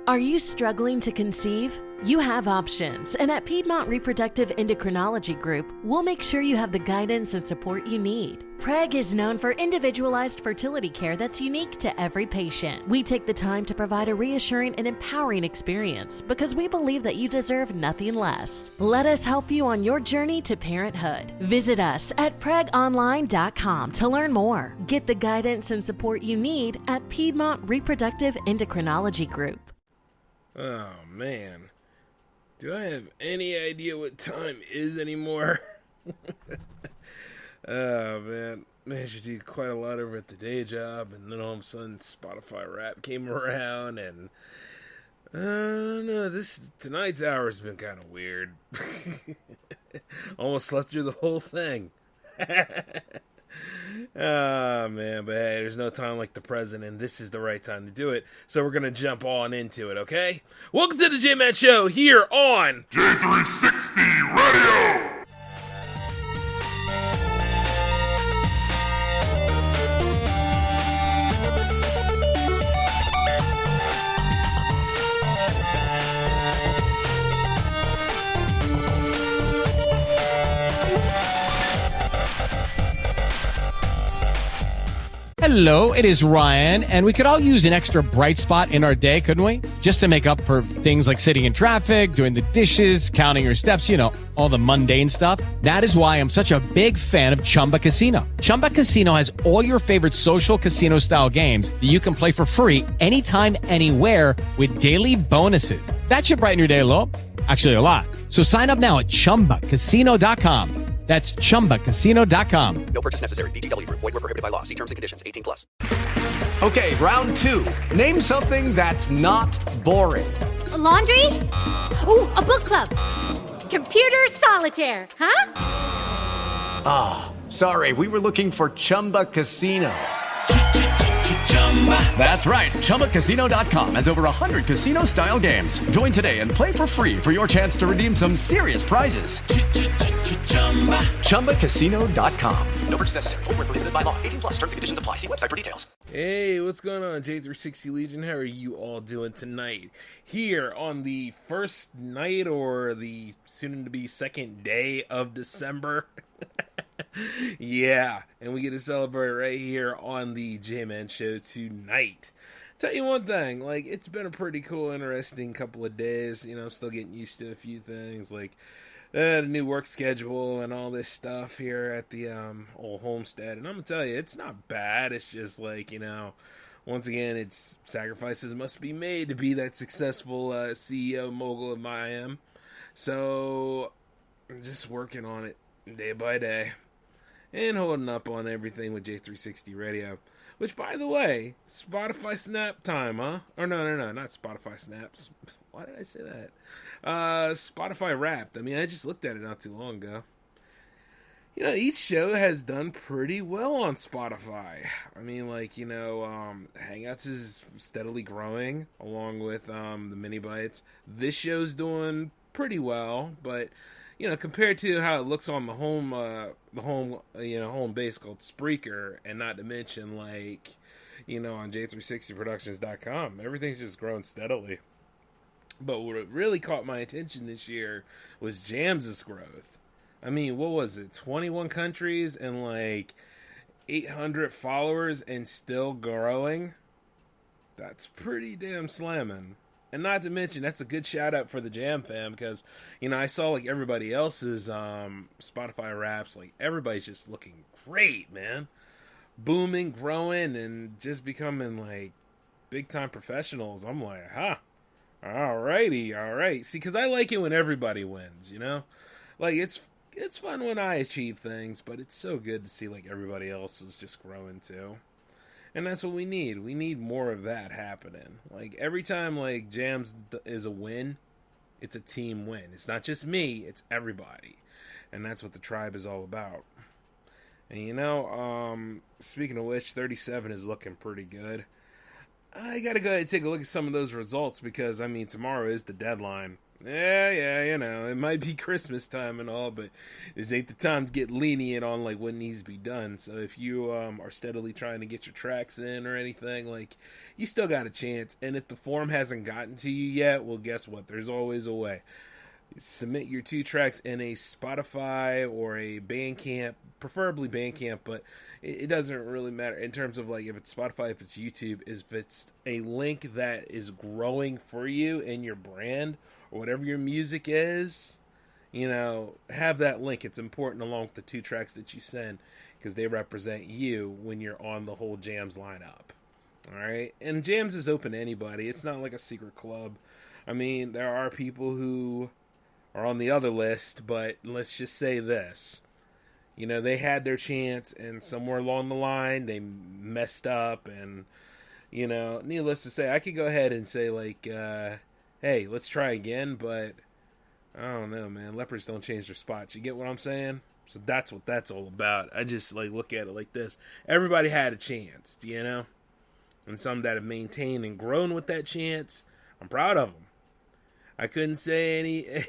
Are you struggling to conceive? You have options, and at Piedmont Reproductive Endocrinology Group, we'll make sure you have the guidance and support you need. PREG is known for individualized fertility care that's unique to every patient. We take the time to provide a reassuring and empowering experience because we believe that you deserve nothing less. Let us help you on your journey to parenthood. Visit us at pregonline.com to learn more. Get the guidance and support you need at Piedmont Reproductive Endocrinology Group. Oh, man. Do I have any idea what time is anymore? Oh, man. Managed to do quite a lot over at the day job, and then all of a sudden Spotify Rap came around, and no, tonight's hour has been kind of weird. Almost slept through the whole thing. Oh, man, but hey, there's no time like the present, and this is the right time to do it, so we're going to jump on into it, okay? Welcome to the J-Man Show here on J360 Radio! Hello, it is Ryan, and we could all use an extra bright spot in our day, couldn't we? Just to make up for things like sitting in traffic, doing the dishes, counting your steps, you know, all the mundane stuff. That is why I'm such a big fan of Chumba Casino. Chumba Casino has all your favorite social casino-style games that you can play for free anytime, anywhere with daily bonuses. That should brighten your day a little. Actually, a lot. So sign up now at ChumbaCasino.com. That's ChumbaCasino.com. No purchase necessary. VGW Group. Void where prohibited by law. See terms and conditions. 18+. Okay, round two. Name something that's not boring. A laundry? Ooh, a book club. Computer solitaire, huh? Ah, sorry. We were looking for Chumba Casino. That's right. ChumbaCasino.com has over 100 casino-style games. Join today and play for free for your chance to redeem some serious prizes. ChumbaCasino.com. No purchase necessary. Void where prohibited by law. 18+. Terms and conditions apply. See website for details. Hey, what's going on, J360 Legion? How are you all doing tonight? Here on the first night or the soon-to-be second day of December. Yeah, and we get to celebrate right here on the J-Man Show tonight. Tell you one thing, like, it's been a pretty cool, interesting couple of days. You know, I'm still getting used to a few things, like the new work schedule and all this stuff here at the old homestead. And I'm going to tell you, it's not bad. It's just like, you know, once again, it's sacrifices must be made to be that successful CEO mogul of I am. So I'm just working on it day by day and holding up on everything with J360 Radio. Which, by the way, Spotify Snap time, huh? Or no, not Spotify Snaps. Why did I say that? Spotify Wrapped. I mean, I just looked at it not too long ago. You know, each show has done pretty well on Spotify. I mean, like, you know, Hangouts is steadily growing along with the mini bites. This show's doing pretty well, but you know, compared to how it looks on the home base called Spreaker, and not to mention, like, you know, on J360Productions.com, everything's just grown steadily. But what really caught my attention this year was Jams' growth. I mean, what was it? 21 countries and like 800 followers and still growing? That's pretty damn slamming. And not to mention, that's a good shout out for the Jam fam, because, you know, I saw like everybody else's Spotify raps, like everybody's just looking great, man. Booming, growing, and just becoming like big time professionals. I'm like, huh, alrighty, alright. See, because I like it when everybody wins, you know? Like, it's fun when I achieve things, but it's so good to see like everybody else is just growing too. And that's what we need. We need more of that happening. Like, every time, like, Jams is a win, it's a team win. It's not just me, it's everybody. And that's what the tribe is all about. And, you know, speaking of which, 37 is looking pretty good. I gotta go ahead and take a look at some of those results because, I mean, tomorrow is the deadline. Yeah, it might be Christmas time and all, but this ain't the time to get lenient on like what needs to be done. So if you are steadily trying to get your tracks in or anything, like, you still got a chance. And if the form hasn't gotten to you yet, well, guess what? There's always a way. Submit your 2 tracks in a Spotify or a Bandcamp, preferably Bandcamp, but it doesn't really matter in terms of like if it's Spotify, if it's YouTube, if it's a link that is growing for you and your brand or whatever your music is, have that link. It's important along with the 2 tracks that you send because they represent you when you're on the whole Jams lineup. All right, and Jams is open to anybody. It's not like a secret club. I mean, there are people who are on the other list, but let's just say this. They had their chance, and somewhere along the line, they messed up, and, needless to say, I could go ahead and say, like, hey, let's try again, but I don't know, man. Leopards don't change their spots. You get what I'm saying? So that's what that's all about. I just, like, look at it like this. Everybody had a chance, And some that have maintained and grown with that chance, I'm proud of them. I couldn't say any.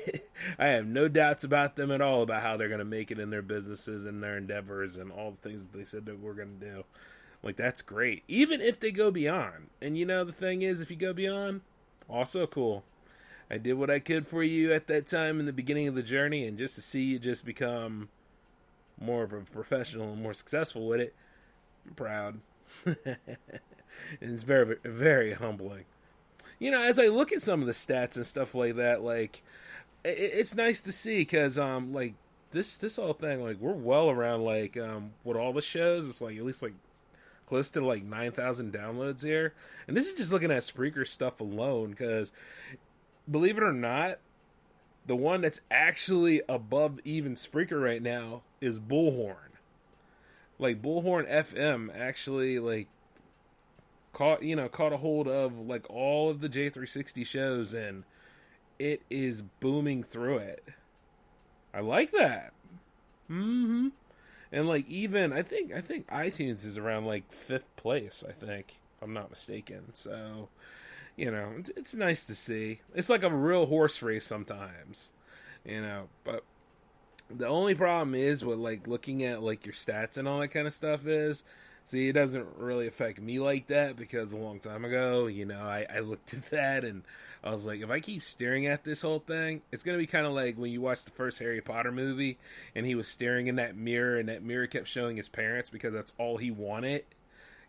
I have no doubts about them at all about how they're going to make it in their businesses and their endeavors and all the things that they said that we're going to do. Like, that's great. Even if they go beyond. And the thing is, if you go beyond, also cool. I did what I could for you at that time in the beginning of the journey, and just to see you just become more of a professional and more successful with it, I'm proud. And it's very, very humbling. As I look at some of the stats and stuff like that, like, it's nice to see because, like, this whole thing, like, we're well around, like, with all the shows, it's, like, at least, like, close to, like, 9,000 downloads here. And this is just looking at Spreaker stuff alone because, believe it or not, the one that's actually above even Spreaker right now is Bullhorn. Like, Bullhorn FM actually, like, caught a hold of like all of the J360 shows, and it is booming through it. I like that. And like, even I think iTunes is around like 5th place, I think, if I'm not mistaken. So, it's nice to see. It's like a real horse race sometimes, but the only problem is with like looking at like your stats and all that kind of stuff is, see, it doesn't really affect me like that because a long time ago, I looked at that and I was like, if I keep staring at this whole thing, it's going to be kind of like when you watch the first Harry Potter movie and he was staring in that mirror and that mirror kept showing his parents because that's all he wanted,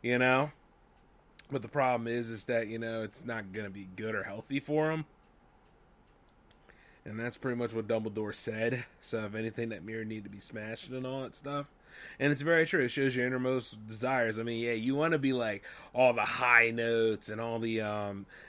But the problem is that, it's not going to be good or healthy for him. And that's pretty much what Dumbledore said. So if anything, that mirror needed to be smashed and all that stuff. And it's very true. It shows your innermost desires. I mean, yeah, you want to be like all the high notes and all the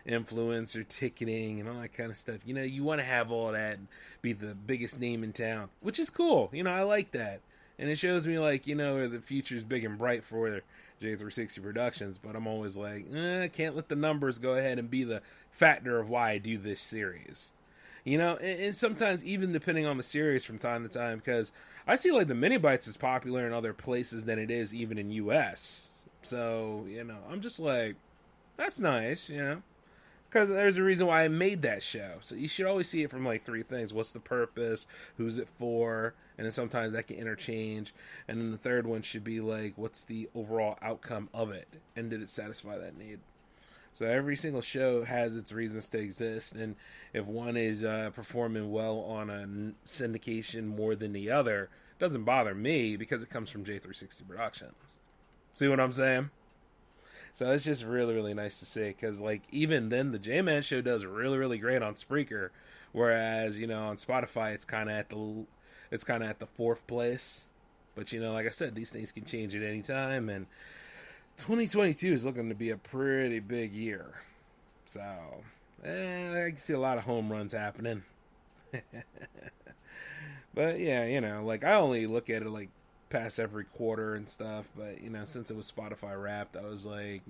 influencer ticketing and all that kind of stuff. You want to have all that and be the biggest name in town, which is cool. I like that. And it shows me like, the future's big and bright for J360 Productions. But I'm always like, I can't let the numbers go ahead and be the factor of why I do this series. And sometimes even depending on the series from time to time, because I see like the mini bites is popular in other places than it is even in US. So, I'm just like, that's nice, because there's a reason why I made that show. So you should always see it from like 3 things. What's the purpose? Who's it for? And then sometimes that can interchange. And then the third one should be like, what's the overall outcome of it? And did it satisfy that need? So every single show has its reasons to exist, and if one is performing well on a syndication more than the other, it doesn't bother me because it comes from J360 Productions. See what I'm saying? So it's just really, really nice to see because, like, even then, the J-Man show does really, really great on Spreaker, whereas on Spotify it's kind of at the 4th place. But like I said, these things can change at any time, and 2022 is looking to be a pretty big year. So, I can see a lot of home runs happening. But, yeah, like, I only look at it, like, past every quarter and stuff. But, since it was Spotify Wrapped, I was like,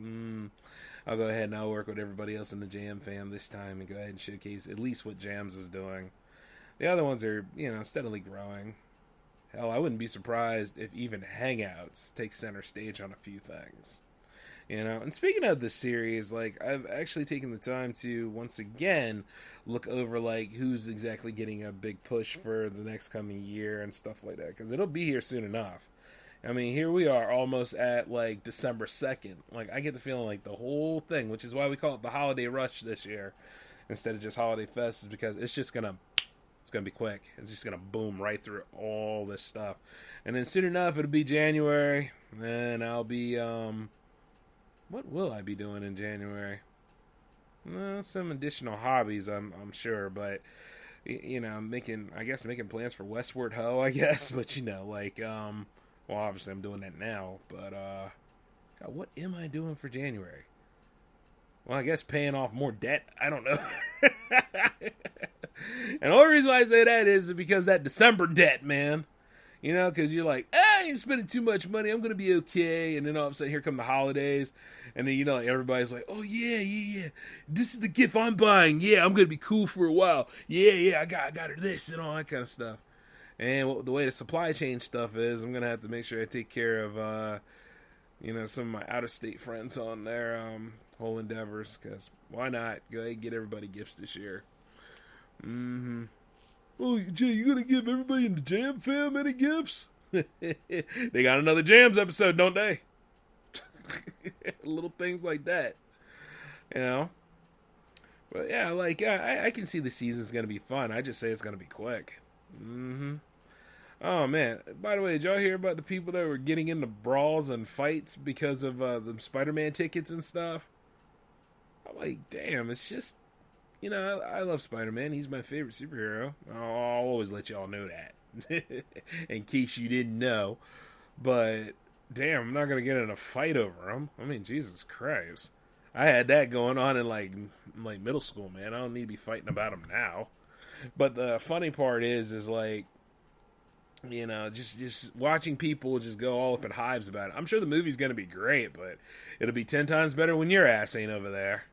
I'll go ahead and I'll work with everybody else in the Jam fam this time and go ahead and showcase at least what Jams is doing. The other ones are, steadily growing. Hell, I wouldn't be surprised if even Hangouts take center stage on a few things. You know, and speaking of the series, like, I've actually taken the time to once again look over like who's exactly getting a big push for the next coming year and stuff like that, because it'll be here soon enough. I mean, here we are almost at like December 2nd. Like, I get the feeling like the whole thing, which is why we call it the Holiday Rush this year instead of just Holiday Fest, is because it's gonna be quick. It's just gonna boom right through all this stuff, and then soon enough it'll be January, and I'll be what will I be doing in January? Some additional hobbies, I'm sure, but you know, making plans for Westward Ho, I guess. But you know, like, well, obviously I'm doing that now. But God, what am I doing for January? Well, I guess paying off more debt. I don't know. And the only reason why I say that is because that December debt, man. You know, because you're like, I ain't spending too much money. I'm going to be okay. And then all of a sudden, here come the holidays. And then, you know, everybody's like, oh, yeah. This is the gift I'm buying. Yeah, I'm going to be cool for a while. Yeah, I got her this and all that kind of stuff. And the way the supply chain stuff is, I'm going to have to make sure I take care of, you know, some of my out-of-state friends on their whole endeavors. Because why not? Go ahead and get everybody gifts this year. Mm-hmm. Oh, Jay, you gonna give everybody in the Jam fam any gifts? They got another Jams episode, don't they? Little things like that, you know. But yeah, like I can see the season's gonna be fun. I just say it's gonna be quick. Mm-hmm. Oh man! By the way, did y'all hear about the people that were getting into brawls and fights because of the Spider-Man tickets and stuff? I'm like, damn! It's just. You know, I love Spider-Man. He's my favorite superhero. I'll always let y'all know that. In case you didn't know. But, damn, I'm not going to get in a fight over him. I mean, Jesus Christ. I had that going on in, like middle school, man. I don't need to be fighting about him now. But the funny part is like, you know, just watching people just go all up in hives about it. I'm sure the movie's going to be great, but it'll be 10 times better when your ass ain't over there.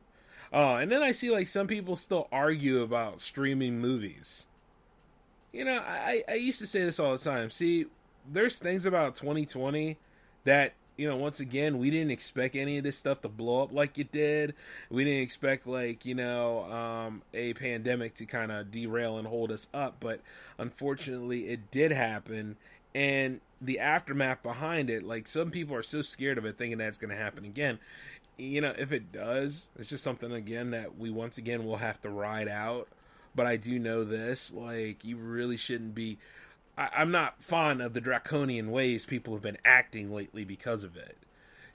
Oh, and then I see, like, some people still argue about streaming movies. You know, I used to say this all the time. See, there's things about 2020 that, you know, once again, we didn't expect any of this stuff to blow up like it did. We didn't expect, like, you know, a pandemic to kind of derail and hold us up. But unfortunately, it did happen. And the aftermath behind it, like, some people are so scared of it thinking that's going to happen again. You know, if it does, it's just something, again, that we once again will have to ride out. But I do know this, like, you really shouldn't be... I'm not fond of the draconian ways people have been acting lately because of it.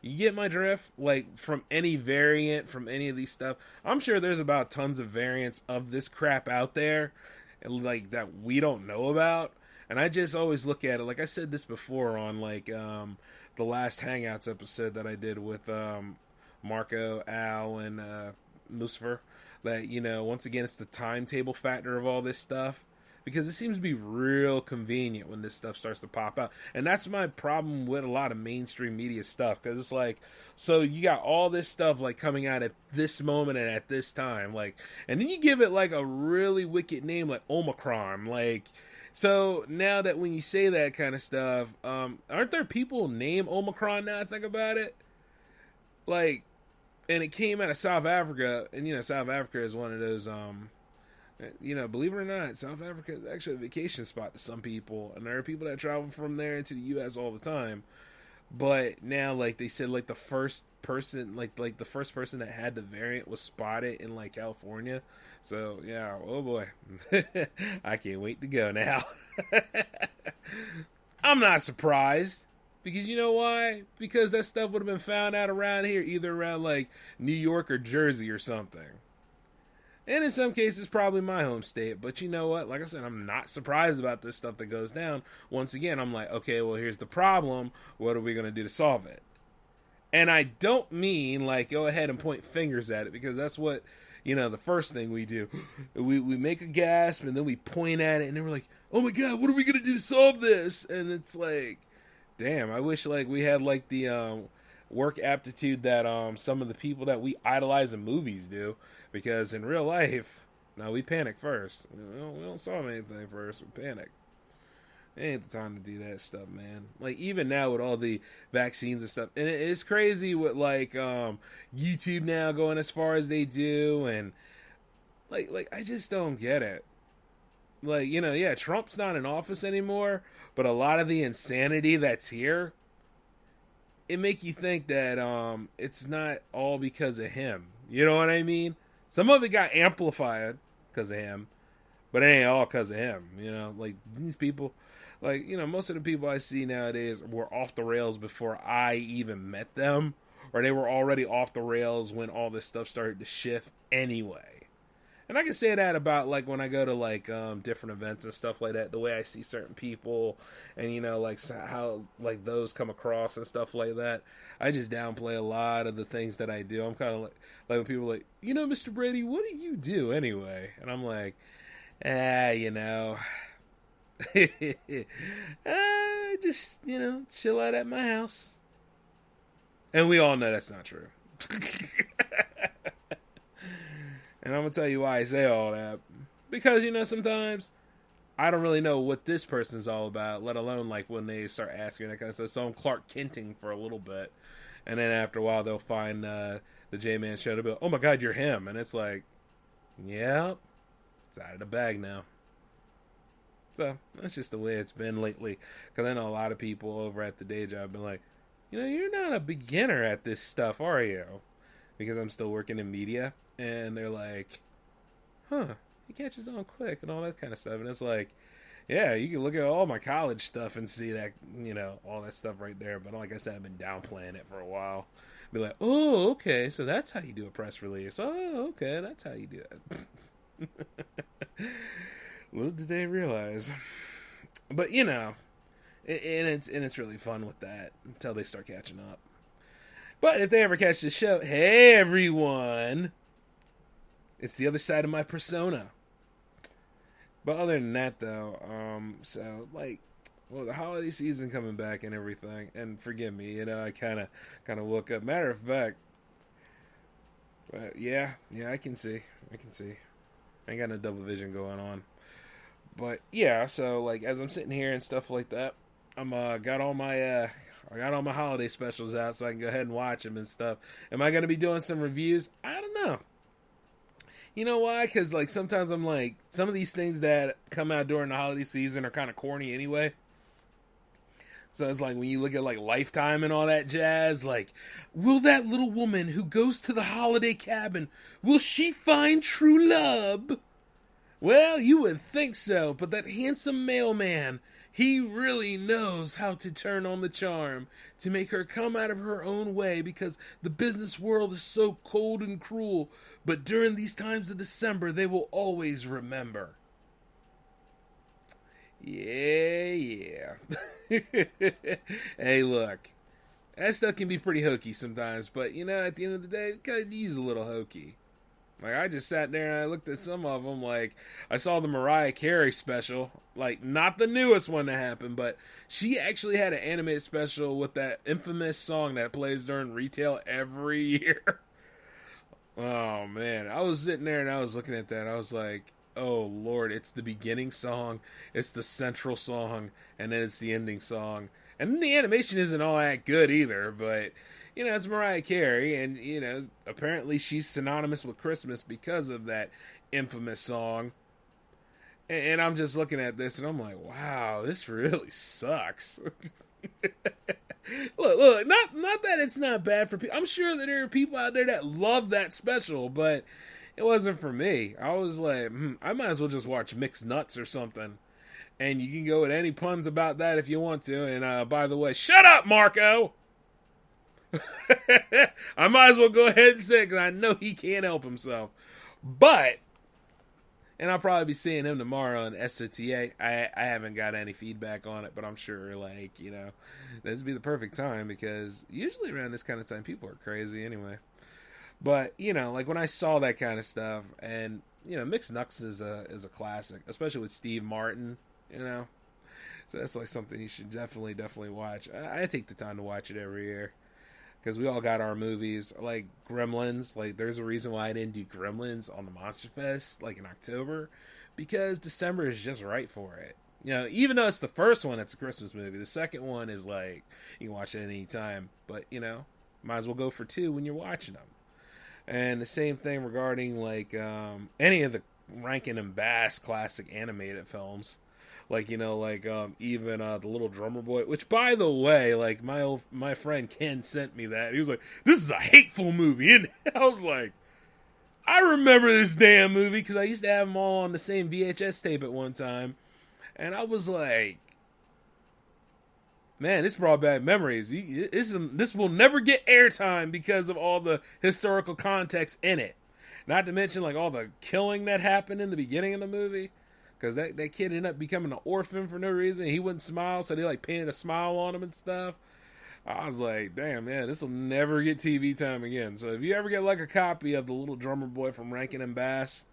You get my drift? Like, from any variant, from any of these stuff, I'm sure there's about tons of variants of this crap out there, like, that we don't know about. And I just always look at it, like I said this before on, like, the last Hangouts episode that I did with... Marco, Al, and Lucifer, that, you know, once again, it's the timetable factor of all this stuff, because it seems to be real convenient when this stuff starts to pop out. And that's my problem with a lot of mainstream media stuff, because it's like, so you got all this stuff, like, coming out at this moment and at this time, like, and then you give it, like, a really wicked name, like Omicron, like, so now that when you say that kind of stuff, aren't there people named Omicron now I think about it? Like, and it came out of South Africa, and, you know, South Africa is one of those, you know, believe it or not, South Africa is actually a vacation spot to some people, and there are people that travel from there into the U.S. all the time. But now, like, they said, like, the first person, like the first person that had the variant was spotted in, like, California. So, yeah, oh boy. I can't wait to go now. I'm not surprised. Because you know why? Because that stuff would have been found out around here, either around, like, New York or Jersey or something. And in some cases, probably my home state. But you know what? Like I said, I'm not surprised about this stuff that goes down. Once again, I'm like, okay, well, here's the problem. What are we going to do to solve it? And I don't mean, like, go ahead and point fingers at it, because that's what, you know, the first thing we do. We make a gasp, and then we point at it, and then we're like, oh my God, what are we going to do to solve this? And it's like... Damn, I wish, like, we had, like, the work aptitude that some of the people that we idolize in movies do. Because in real life, no, we panic first. We don't solve anything first. We panic. It ain't the time to do that stuff, man. Like, even now with all the vaccines and stuff, and it's crazy with like YouTube now going as far as they do, and like I just don't get it. Like, you know, yeah, Trump's not in office anymore, but a lot of the insanity that's here, it make you think that it's not all because of him. You know what I mean? Some of it got amplified because of him, but it ain't all because of him. You know, like these people, like, you know, most of the people I see nowadays were off the rails before I even met them, or they were already off the rails when all this stuff started to shift anyway. And I can say that about, like, when I go to, like, different events and stuff like that, the way I see certain people and, you know, like, how, like, those come across and stuff like that. I just downplay a lot of the things that I do. I'm kind of like when people are like, you know, Mr. Brady, what do you do anyway? And I'm like, you know, just, you know, chill out at my house. And we all know that's not true. And I'm going to tell you why I say all that. Because, you know, sometimes I don't really know what this person's all about, let alone, like, when they start asking that kind of stuff. So I'm Clark Kenting for a little bit. And then after a while, they'll find the J-Man show to be like, oh, my God, you're him. And it's like, yeah, it's out of the bag now. So that's just the way it's been lately. Because I know a lot of people over at the day job have been like, you know, you're not a beginner at this stuff, are you? Because I'm still working in media. And they're like, huh, he catches on quick and all that kind of stuff. And it's like, yeah, you can look at all my college stuff and see that, you know, all that stuff right there. But like I said, I've been downplaying it for a while. Be like, oh, okay, so that's how you do a press release. Oh, okay, that's how you do that. Little did they realize. But, you know, and it's really fun with that until they start catching up. But if they ever catch the show, hey, everyone, it's the other side of my persona. But other than that, though, so, like, well, the holiday season coming back and everything, and forgive me, you know, I kind of woke up. Matter of fact, yeah, I can see. I ain't got no double vision going on. But, yeah, so, like, as I'm sitting here and stuff like that, I got all my holiday specials out so I can go ahead and watch them and stuff. Am I going to be doing some reviews? I don't know. You know why? Because, like, sometimes I'm like, some of these things that come out during the holiday season are kind of corny anyway. So it's like when you look at, like, Lifetime and all that jazz, like, will that little woman who goes to the holiday cabin, will she find true love? Well, you would think so, but that handsome mailman, he really knows how to turn on the charm to make her come out of her own way because the business world is so cold and cruel. But during these times of December, they will always remember. Yeah. Hey, look. That stuff can be pretty hokey sometimes, but, you know, at the end of the day, it could use a little hokey. Like, I just sat there and I looked at some of them, like, I saw the Mariah Carey special, like, not the newest one that happened, but she actually had an animated special with that infamous song that plays during retail every year. Oh, man, I was sitting there and I was looking at that, I was like, oh, Lord, it's the beginning song, it's the central song, and then it's the ending song, and then the animation isn't all that good either, but... You know, it's Mariah Carey, and, you know, apparently she's synonymous with Christmas because of that infamous song. And I'm just looking at this, and I'm like, wow, this really sucks. Look, not that it's not bad for people. I'm sure that there are people out there that love that special, but it wasn't for me. I was like, I might as well just watch Mixed Nuts or something. And you can go with any puns about that if you want to. And, by the way, shut up, Marco! I might as well go ahead and say it because I know he can't help himself. But, and I'll probably be seeing him tomorrow on SOTA. I haven't got any feedback on it, but I'm sure, like, you know, this would be the perfect time because usually around this kind of time, people are crazy anyway. But, you know, like when I saw that kind of stuff, and, you know, Mixed Nuts is a classic, especially with Steve Martin, you know. So that's like something you should definitely watch. I take the time to watch it every year. Because we all got our movies, like Gremlins. Like, there's a reason why I didn't do Gremlins on the Monster Fest, like in October. Because December is just right for it. You know, even though it's the first one, it's a Christmas movie. The second one is like, you can watch it at any time. But, you know, might as well go for 2 when you're watching them. And the same thing regarding, like, any of the Rankin and Bass classic animated films. Like, you know, like, even The Little Drummer Boy. Which, by the way, like, my friend Ken sent me that. He was like, this is a hateful movie. And I was like, I remember this damn movie because I used to have them all on the same VHS tape at one time. And I was like, man, this brought back memories. This will never get airtime because of all the historical context in it. Not to mention, like, all the killing that happened in the beginning of the movie. Because that kid ended up becoming an orphan for no reason. He wouldn't smile, so they, like, painted a smile on him and stuff. I was like, damn, man, this will never get TV time again. So if you ever get, like, a copy of The Little Drummer Boy from Rankin and Bass,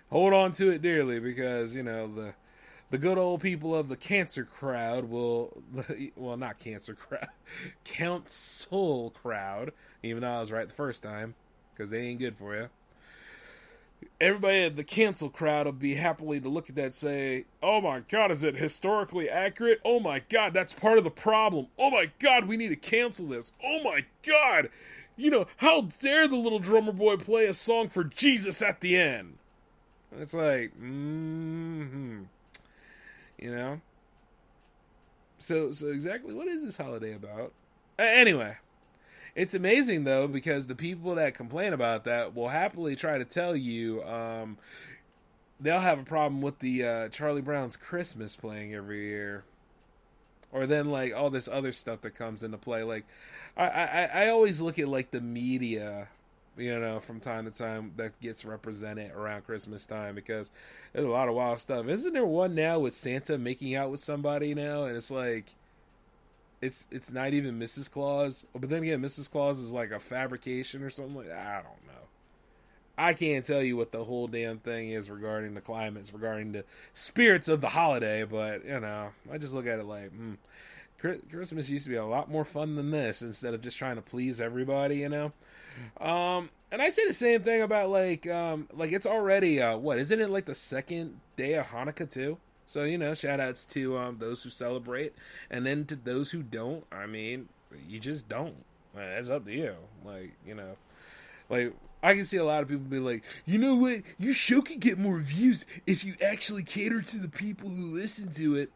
hold on to it dearly because, you know, the good old people of the cancer crowd will, well, not cancer crowd, council crowd, even though I was right the first time, because they ain't good for you. Everybody at the cancel crowd will be happily to look at that and say, oh my God, is it historically accurate? Oh my God, that's part of the problem. Oh my God, we need to cancel this. Oh my God, you know, how dare the Little Drummer Boy play a song for Jesus at the end? And it's like, you know? So exactly what is this holiday about? Anyway. It's amazing, though, because the people that complain about that will happily try to tell you they'll have a problem with the Charlie Brown's Christmas playing every year. Or then, like, all this other stuff that comes into play. Like, I always look at, like, the media, you know, from time to time that gets represented around Christmas time because there's a lot of wild stuff. Isn't there one now with Santa making out with somebody now? And it's like... It's not even Mrs. Claus. But then again, Mrs. Claus is like a fabrication or something like that. I don't know. I can't tell you what the whole damn thing is regarding the climates, regarding the spirits of the holiday. But, you know, I just look at it like, Christmas used to be a lot more fun than this instead of just trying to please everybody, you know? And I say the same thing about, like it's already, isn't it like the second day of Hanukkah too? So, you know, shout outs to those who celebrate. And then to those who don't, I mean, you just don't. That's up to you. Like, you know, like, I can see a lot of people be like, you know what? Your show could get more views if you actually cater to the people who listen to it.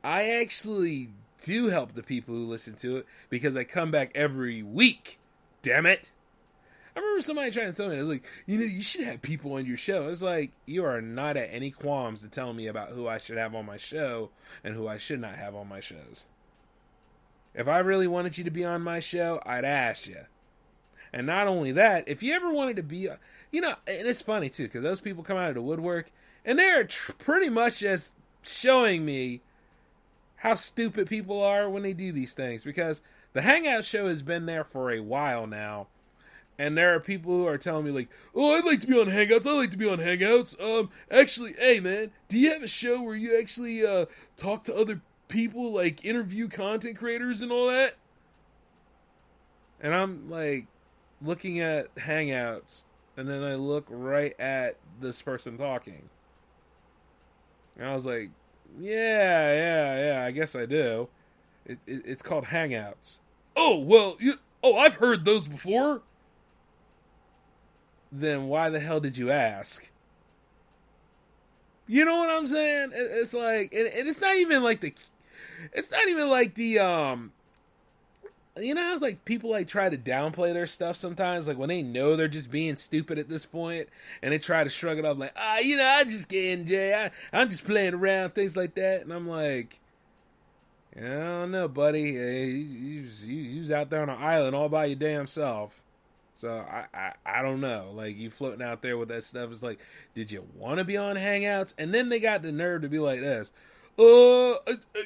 I actually do help the people who listen to it because I come back every week. Damn it. I remember somebody trying to tell me, it was like, you know, you should have people on your show. It's like, you are not at any qualms to tell me about who I should have on my show and who I should not have on my shows. If I really wanted you to be on my show, I'd ask you. And not only that, if you ever wanted to be, you know, and it's funny too, because those people come out of the woodwork, and they're pretty much just showing me how stupid people are when they do these things. Because the Hangout show has been there for a while now. And there are people who are telling me, like, oh, I'd like to be on Hangouts. I like to be on Hangouts. Actually, hey, man, do you have a show where you actually talk to other people, like interview content creators and all that? And I'm, like, looking at Hangouts, and then I look right at this person talking. And I was like, yeah, I guess I do. It's called Hangouts. Oh, well, I've heard those before. Then why the hell did you ask? You know what I'm saying? It's like, and it's not even like the, you know how it's like people like try to downplay their stuff sometimes, like when they know they're just being stupid at this point, and they try to shrug it off like, you know, I'm just kidding, Jay. I'm just playing around, things like that. And I'm like, I don't know, buddy. You was out there on an island all by your damn self. So, I don't know. Like, you floating out there with that stuff. It's like, did you want to be on Hangouts? And then they got the nerve to be like this. You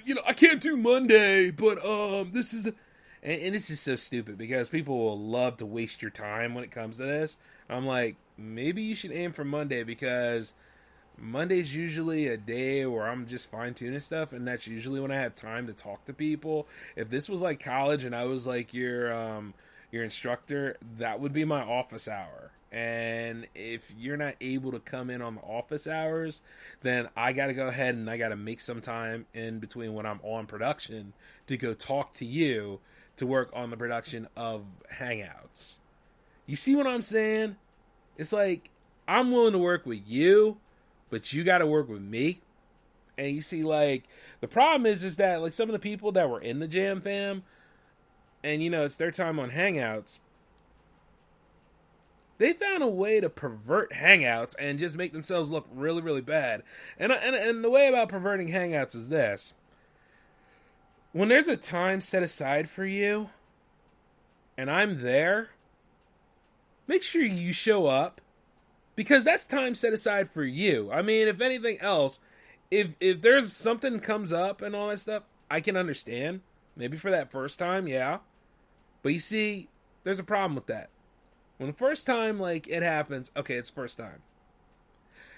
know, I can't do Monday, but, this is the... And this is so stupid because people will love to waste your time when it comes to this. I'm like, maybe you should aim for Monday because Monday's usually a day where I'm just fine-tuning stuff, and that's usually when I have time to talk to people. If this was like college and I was like your instructor, that would be my office hour. And if you're not able to come in on the office hours, then I got to go ahead and I got to make some time in between when I'm on production to go talk to you to work on the production of Hangouts. You see what I'm saying? It's like, I'm willing to work with you, but you got to work with me. And you see, like, the problem is that, like, some of the people that were in the Jam Fam, and, you know, it's their time on Hangouts, they found a way to pervert Hangouts and just make themselves look really, really bad. And the way about perverting Hangouts is this. When there's a time set aside for you, and I'm there, make sure you show up, because that's time set aside for you. I mean, if anything else, if there's something comes up and all that stuff, I can understand. Maybe for that first time, yeah. But you see, there's a problem with that. When the first time, like, it happens, okay, it's first time.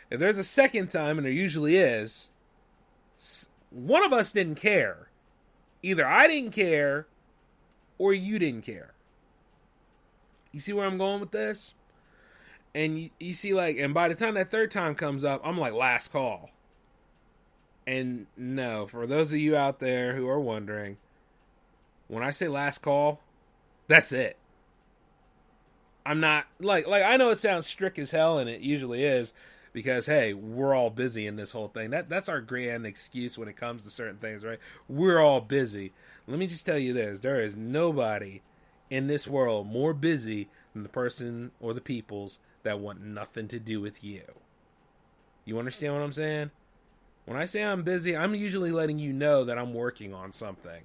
If there's a second time, and there usually is, one of us didn't care. Either I didn't care, or you didn't care. You see where I'm going with this? And you see, like, and by the time that third time comes up, I'm like, last call. And no, for those of you out there who are wondering, when I say last call, that's it. I'm not, like I know it sounds strict as hell, and it usually is, because, hey, we're all busy in this whole thing. That's our grand excuse when it comes to certain things, right? We're all busy. Let me just tell you this. There is nobody in this world more busy than the person or the peoples that want nothing to do with you. You understand what I'm saying? When I say I'm busy, I'm usually letting you know that I'm working on something.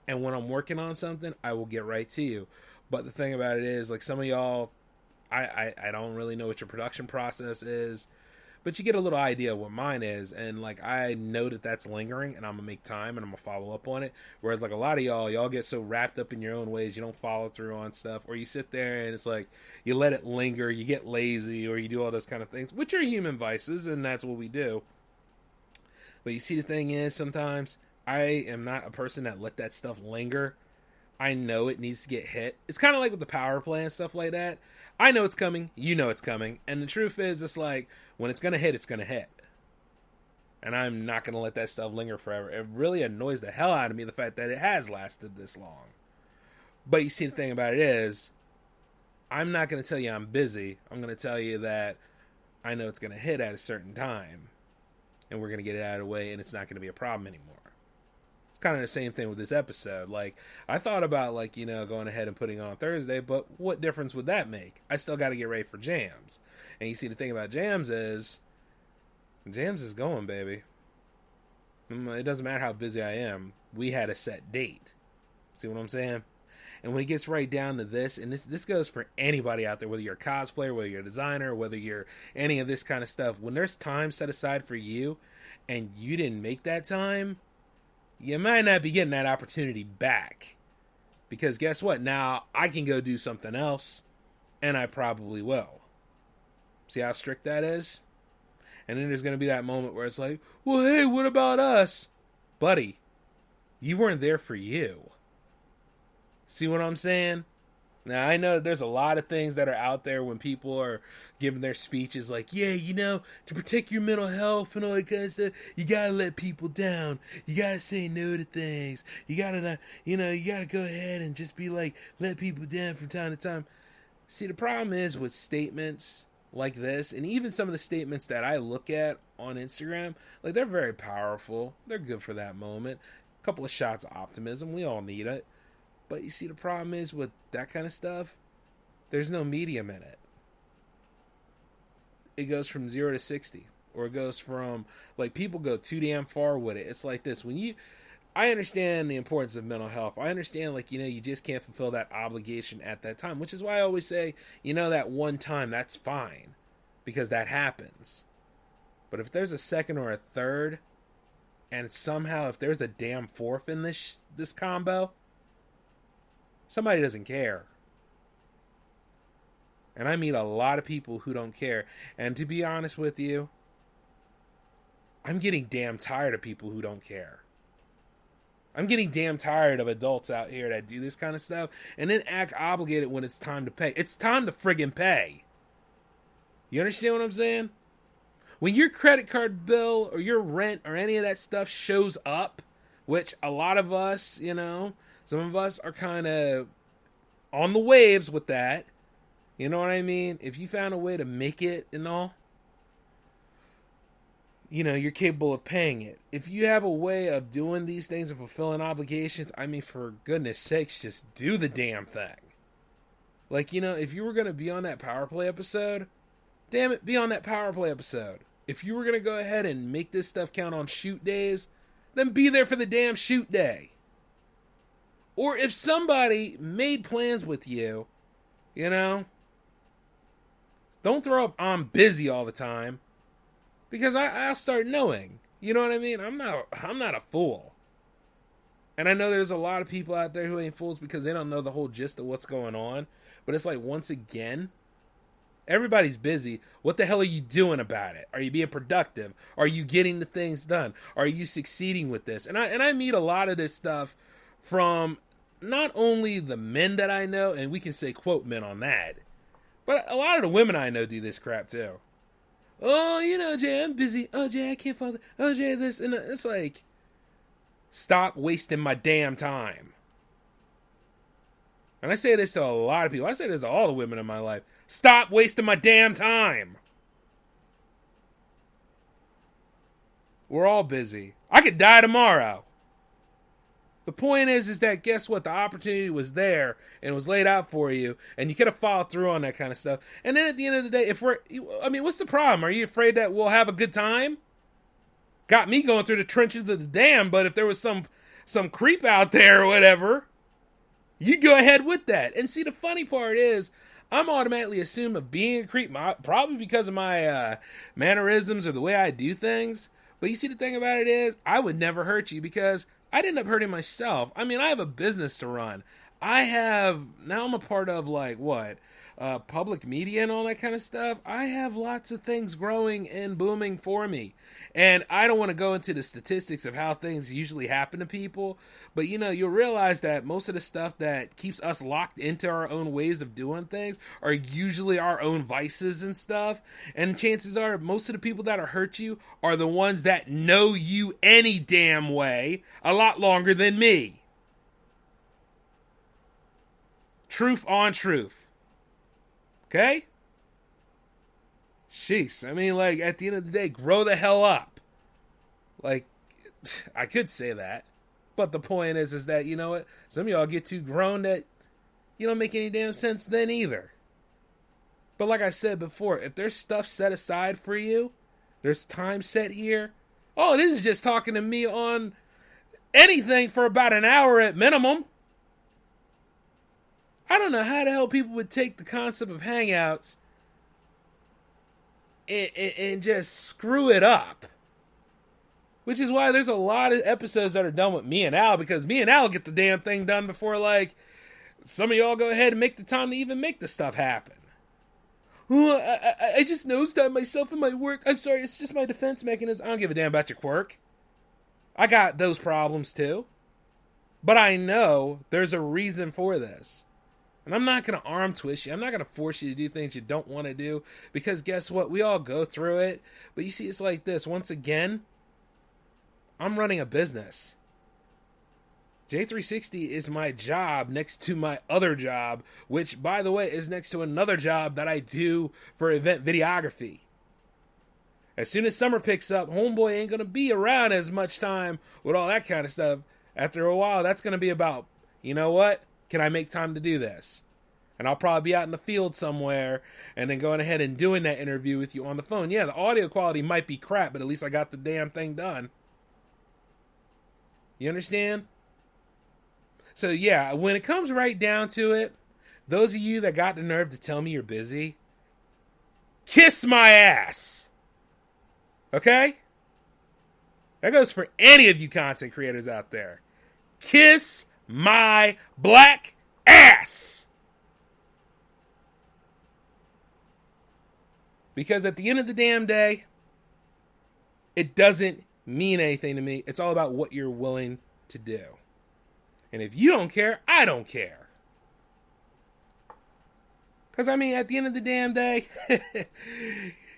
And when I'm working on something, I will get right to you. But the thing about it is, like, some of y'all, I don't really know what your production process is, but you get a little idea of what mine is, and, like, I know that that's lingering, and I'm going to make time, and I'm going to follow up on it, whereas, like, a lot of y'all get so wrapped up in your own ways, you don't follow through on stuff, or you sit there, and it's like, you let it linger, you get lazy, or you do all those kind of things, which are human vices, and that's what we do. But you see, the thing is, sometimes, I am not a person that let that stuff linger. I know it needs to get hit. It's kind of like with the PowerPlay and stuff like that. I know it's coming. You know it's coming. And the truth is, it's like, when it's going to hit, it's going to hit. And I'm not going to let that stuff linger forever. It really annoys the hell out of me, the fact that it has lasted this long. But you see, the thing about it is, I'm not going to tell you I'm busy. I'm going to tell you that I know it's going to hit at a certain time. And we're going to get it out of the way, and it's not going to be a problem anymore. It's kind of the same thing with this episode. Like, I thought about, like, you know, going ahead and putting on Thursday, but what difference would that make? I still got to get ready for Jams. And you see, the thing about Jams is going, baby. It doesn't matter how busy I am. We had a set date. See what I'm saying? And when it gets right down to this, and this goes for anybody out there, whether you're a cosplayer, whether you're a designer, whether you're any of this kind of stuff, when there's time set aside for you, and you didn't make that time, you might not be getting that opportunity back. Because guess what? Now I can go do something else, and I probably will. See how strict that is? And then there's going to be that moment where it's like, well, hey, what about us? Buddy, you weren't there for you. See what I'm saying? Now, I know there's a lot of things that are out there when people are giving their speeches like, yeah, you know, to protect your mental health and all that kind of stuff, you got to let people down. You got to say no to things. You got to, you got to go ahead and just be like, let people down from time to time. See, the problem is with statements like this, and even some of the statements that I look at on Instagram, like, they're very powerful. They're good for that moment. A couple of shots of optimism. We all need it. But you see, the problem is with that kind of stuff, there's no medium in it. It goes from 0 to 60. Or it goes from, like, people go too damn far with it. It's like this. I understand the importance of mental health. I understand, like, you just can't fulfill that obligation at that time. Which is why I always say, that one time, that's fine. Because that happens. But if there's a second or a third, and somehow if there's a damn fourth in this combo, somebody doesn't care. And I meet a lot of people who don't care. And to be honest with you, I'm getting damn tired of people who don't care. I'm getting damn tired of adults out here that do this kind of stuff and then act obligated when it's time to pay. It's time to friggin' pay. You understand what I'm saying? When your credit card bill or your rent or any of that stuff shows up, which a lot of us, you know, some of us are kind of on the waves with that. You know what I mean? If you found a way to make it and all, you know, you're capable of paying it. If you have a way of doing these things and fulfilling obligations, I mean, for goodness sakes, just do the damn thing. Like, you know, if you were going to be on that PowerPlay episode, damn it, be on that PowerPlay episode. If you were going to go ahead and make this stuff count on shoot days, then be there for the damn shoot day. Or if somebody made plans with you, you know, don't throw up "I'm busy" all the time, because I'll start knowing. You know what I mean? I'm not a fool. And I know there's a lot of people out there who ain't fools because they don't know the whole gist of what's going on. But it's like, once again, everybody's busy. What the hell are you doing about it? Are you being productive? Are you getting the things done? Are you succeeding with this? And I meet a lot of this stuff from not only the men that I know, and we can say quote men on that, but a lot of the women I know do this crap too. Oh, you know, Jay, I'm busy. Oh, Jay, I can't follow. Oh, Jay, this. And it's like, stop wasting my damn time. And I say this to a lot of people. I say this to all the women in my life. Stop wasting my damn time. We're all busy. I could die tomorrow. The point is that, guess what? The opportunity was there and it was laid out for you, and you could have followed through on that kind of stuff. And then at the end of the day, what's the problem? Are you afraid that we'll have a good time? Got me going through the trenches of the dam, but if there was some creep out there or whatever, you go ahead with that. And see, the funny part is, I'm automatically assumed of being a creep, probably because of my mannerisms or the way I do things. But you see, the thing about it is, I would never hurt you because I'd end up hurting myself. I mean, I have a business to run. Now I'm a part of public media and all that kind of stuff. I have lots of things growing and booming for me. And I don't want to go into the statistics of how things usually happen to people. But, you know, you'll realize that most of the stuff that keeps us locked into our own ways of doing things are usually our own vices and stuff. And chances are most of the people that hurt you are the ones that know you any damn way a lot longer than me. Truth on truth. Okay? Jeez, I mean, like, at the end of the day, grow the hell up. Like, I could say that. But the point is that, you know what? Some of y'all get too grown that you don't make any damn sense then either. But like I said before, if there's stuff set aside for you, there's time set here. Oh, this is just talking to me on anything for about an hour at minimum. I don't know how the hell people would take the concept of Hangouts and just screw it up. Which is why there's a lot of episodes that are done with me and Al, because me and Al get the damn thing done before, like, some of y'all go ahead and make the time to even make the stuff happen. Oh, I just nosedive myself in my work. I'm sorry, it's just my defense mechanism. I don't give a damn about your quirk. I got those problems too. But I know there's a reason for this. And I'm not going to arm twist you. I'm not going to force you to do things you don't want to do. Because guess what? We all go through it. But you see, it's like this. Once again, I'm running a business. J360 is my job next to my other job, which, by the way, is next to another job that I do for event videography. As soon as summer picks up, homeboy ain't going to be around as much time with all that kind of stuff. After a while, that's going to be about, you know what? Can I make time to do this? And I'll probably be out in the field somewhere and then going ahead and doing that interview with you on the phone. Yeah, the audio quality might be crap, but at least I got the damn thing done. You understand? So yeah, when it comes right down to it, those of you that got the nerve to tell me you're busy, kiss my ass. Okay? That goes for any of you content creators out there. Kiss my black ass. Because at the end of the damn day, it doesn't mean anything to me. It's all about what you're willing to do. And if you don't care, I don't care. Because, I mean, at the end of the damn day,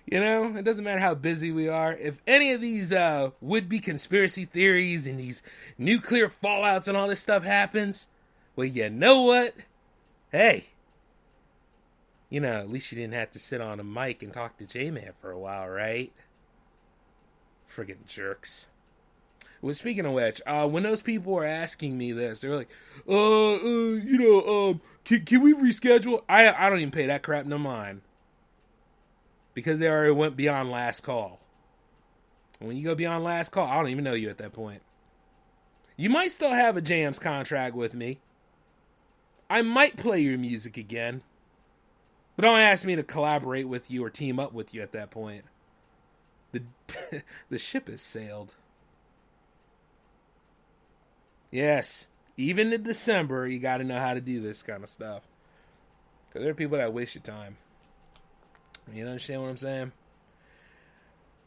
you know, it doesn't matter how busy we are. If any of these would-be conspiracy theories and these nuclear fallouts and all this stuff happens, well, you know what? Hey, you know, at least you didn't have to sit on a mic and talk to J-Man for a while, right? Friggin' jerks. Well, speaking of which, when those people were asking me this, they were like, can we reschedule? I don't even pay that crap no mind. Because they already went beyond last call. And when you go beyond last call, I don't even know you at that point. You might still have a Jams contract with me. I might play your music again. But don't ask me to collaborate with you or team up with you at that point. The ship has sailed. Yes, even in December, you got to know how to do this kind of stuff. Because there are people that waste your time. You understand what I'm saying?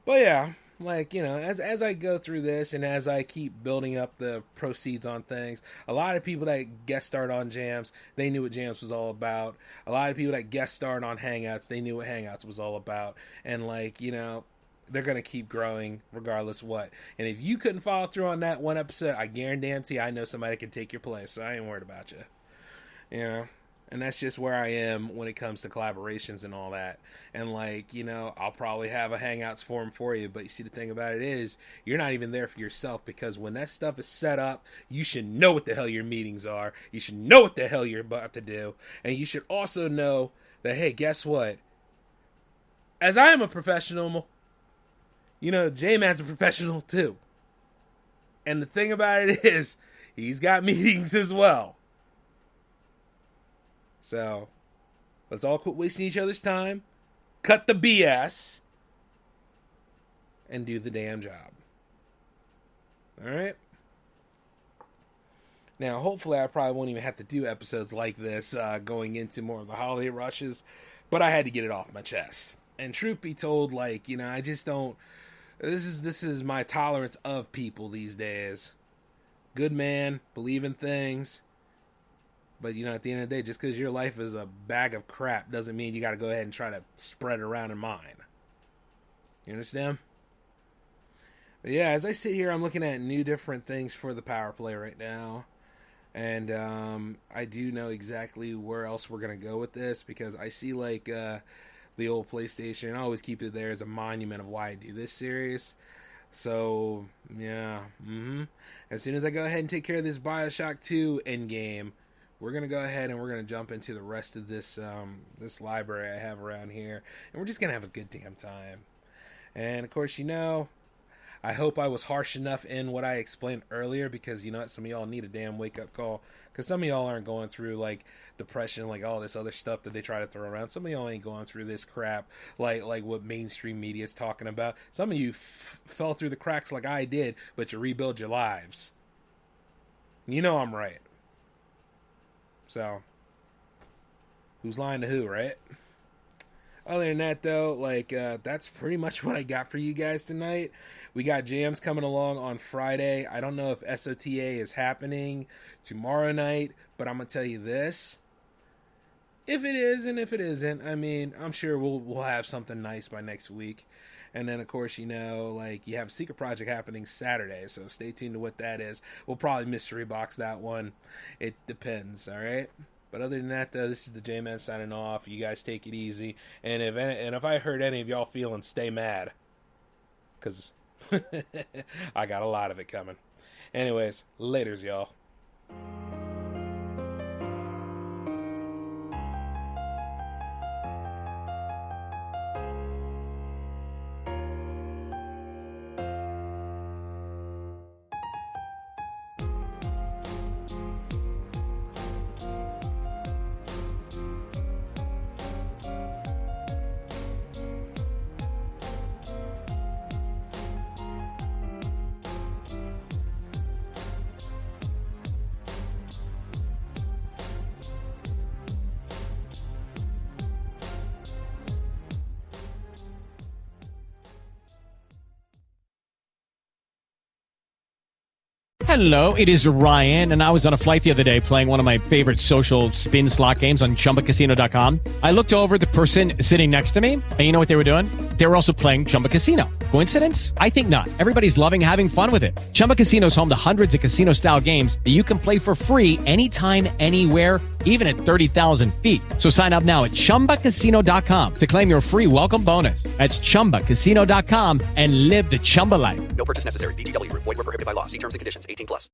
But yeah, like, you know, as I go through this and as I keep building up the proceeds on things, a lot of people that guest starred on Jams, they knew what Jams was all about. A lot of people that guest starred on Hangouts, they knew what Hangouts was all about. And, like, you know, they're going to keep growing regardless what. And if you couldn't follow through on that one episode, I guarantee I know somebody can take your place, so I ain't worried about you. You know? And that's just where I am when it comes to collaborations and all that. And, like, you know, I'll probably have a Hangouts forum for you. But you see, the thing about it is, you're not even there for yourself. Because when that stuff is set up, you should know what the hell your meetings are. You should know what the hell you're about to do. And you should also know that, hey, guess what? As I am a professional, you know, J-Man's a professional too. And the thing about it is, he's got meetings as well. So, let's all quit wasting each other's time, cut the BS, and do the damn job. Alright? Now, hopefully I probably won't even have to do episodes like this going into more of the holiday rushes, but I had to get it off my chest. And truth be told, like, you know, I just don't... This is my tolerance of people these days. Good man, believe in things. But, you know, at the end of the day, just because your life is a bag of crap doesn't mean you got to go ahead and try to spread it around in mine. You understand? But yeah, as I sit here, I'm looking at new different things for the PowerPlay right now. And I do know exactly where else we're going to go with this. Because I see, like, the old PlayStation. I always keep it there as a monument of why I do this series. So, yeah. As soon as I go ahead and take care of this BioShock 2 endgame, we're going to go ahead and we're going to jump into the rest of this this library I have around here. And we're just going to have a good damn time. And, of course, you know, I hope I was harsh enough in what I explained earlier because, you know what, some of y'all need a damn wake-up call. Because some of y'all aren't going through, like, depression, like all this other stuff that they try to throw around. Some of y'all ain't going through this crap like what mainstream media is talking about. Some of you fell through the cracks like I did, but you rebuild your lives. You know I'm right. So, who's lying to who, right? Other than that, though, like, that's pretty much what I got for you guys tonight. We got jams coming along on Friday. I don't know if SOTA is happening tomorrow night, but I'm going to tell you this. If it is and if it isn't, I mean, I'm sure we'll have something nice by next week. And then, of course, you know, like, you have a secret project happening Saturday, so stay tuned to what that is. We'll probably mystery box that one. It depends, all right? But other than that, though, this is the J-Man signing off. You guys take it easy. And if I hurt any of y'all feelings, stay mad. Because I got a lot of it coming. Anyways, laters, y'all. Hello, it is Ryan, and I was on a flight the other day playing one of my favorite social spin slot games on ChumbaCasino.com. I looked over at the person sitting next to me, and you know what they were doing? They were also playing Chumba Casino. Coincidence? I think not. Everybody's loving having fun with it. Chumba Casino is home to hundreds of casino-style games that you can play for free anytime, anywhere, even at 30,000 feet. So sign up now at ChumbaCasino.com to claim your free welcome bonus. That's ChumbaCasino.com and live the Chumba life. No purchase necessary. VGW Group. Void where prohibited by law. See terms and conditions. 18+.